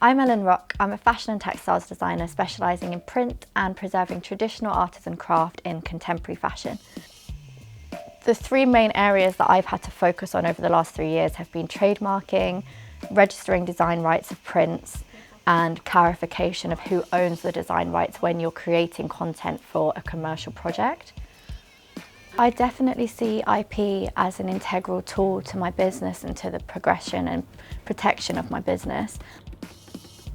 I'm Ellen Rock. I'm a fashion and textiles designer specialising in print and preserving traditional artisan craft in contemporary fashion. The three main areas that I've had to focus on over the last 3 years have been trademarking, registering design rights of prints, and clarification of who owns the design rights when you're creating content for a commercial project. I definitely see IP as an integral tool to my business and to the progression and protection of my business.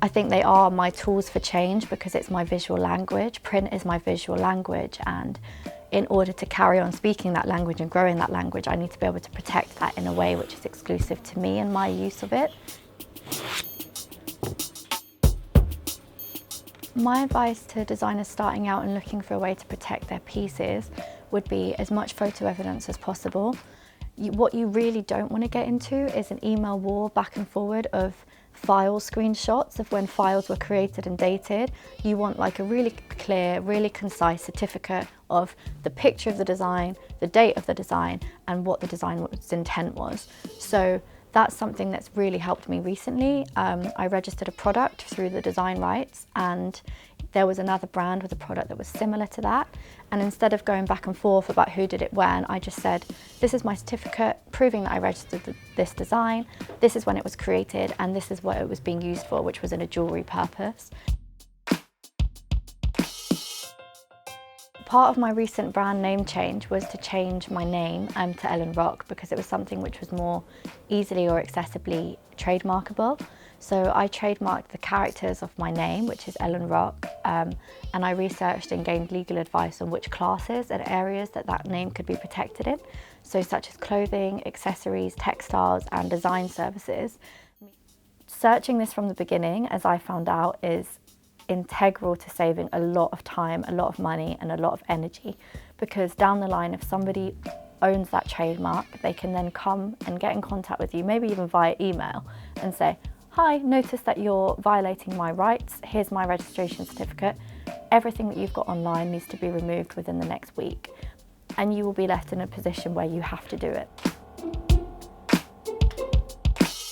I think they are my tools for change because it's my visual language. Print is my visual language, and in order to carry on speaking that language and growing that language, I need to be able to protect that in a way which is exclusive to me and my use of it. My advice to designers starting out and looking for a way to protect their pieces would be as much photo evidence as possible. What you really don't want to get into is an email war back and forward of file screenshots of when files were created and dated. You want like a really clear, really concise certificate of the picture of the design, the date of the design, and what the design's intent was. So that's something that's really helped me recently. I registered a product through the design rights, and there was another brand with a product that was similar to that. And instead of going back and forth about who did it when, I just said, this is my certificate proving that I registered this design, this is when it was created, and this is what it was being used for, which was in a jewellery purpose. Part of my recent brand name change was to change my name to Ellen Rock because it was something which was more easily or accessibly trademarkable. So I trademarked the characters of my name, which is Ellen Rock, and I researched and gained legal advice on which classes and areas that name could be protected in, so such as clothing, accessories, textiles, and design services. Searching this from the beginning, as I found out, is integral to saving a lot of time, a lot of money, and a lot of energy, because down the line, if somebody owns that trademark, they can then come and get in contact with you, maybe even via email, and say, hi, notice that you're violating my rights, here's my registration certificate, everything that you've got online needs to be removed within the next week, and you will be left in a position where you have to do it.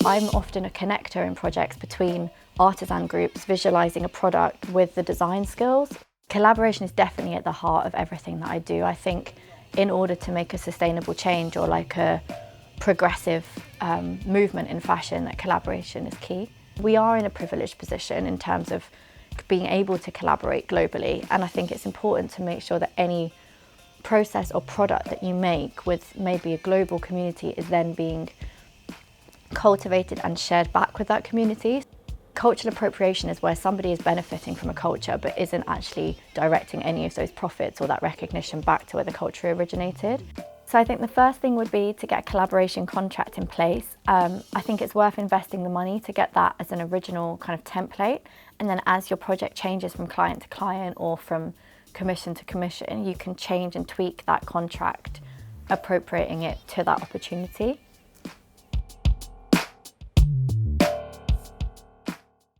I'm often a connector in projects between artisan groups visualising a product with the design skills. Collaboration is definitely at the heart of everything that I do. I think in order to make a sustainable change or like a progressive movement in fashion, that collaboration is key. We are in a privileged position in terms of being able to collaborate globally, and I think it's important to make sure that any process or product that you make with maybe a global community is then being cultivated and shared back with that community. Cultural appropriation is where somebody is benefiting from a culture but isn't actually directing any of those profits or that recognition back to where the culture originated. So I think the first thing would be to get a collaboration contract in place. I think it's worth investing the money to get that as an original kind of template, and then as your project changes from client to client or from commission to commission, you can change and tweak that contract, appropriating it to that opportunity.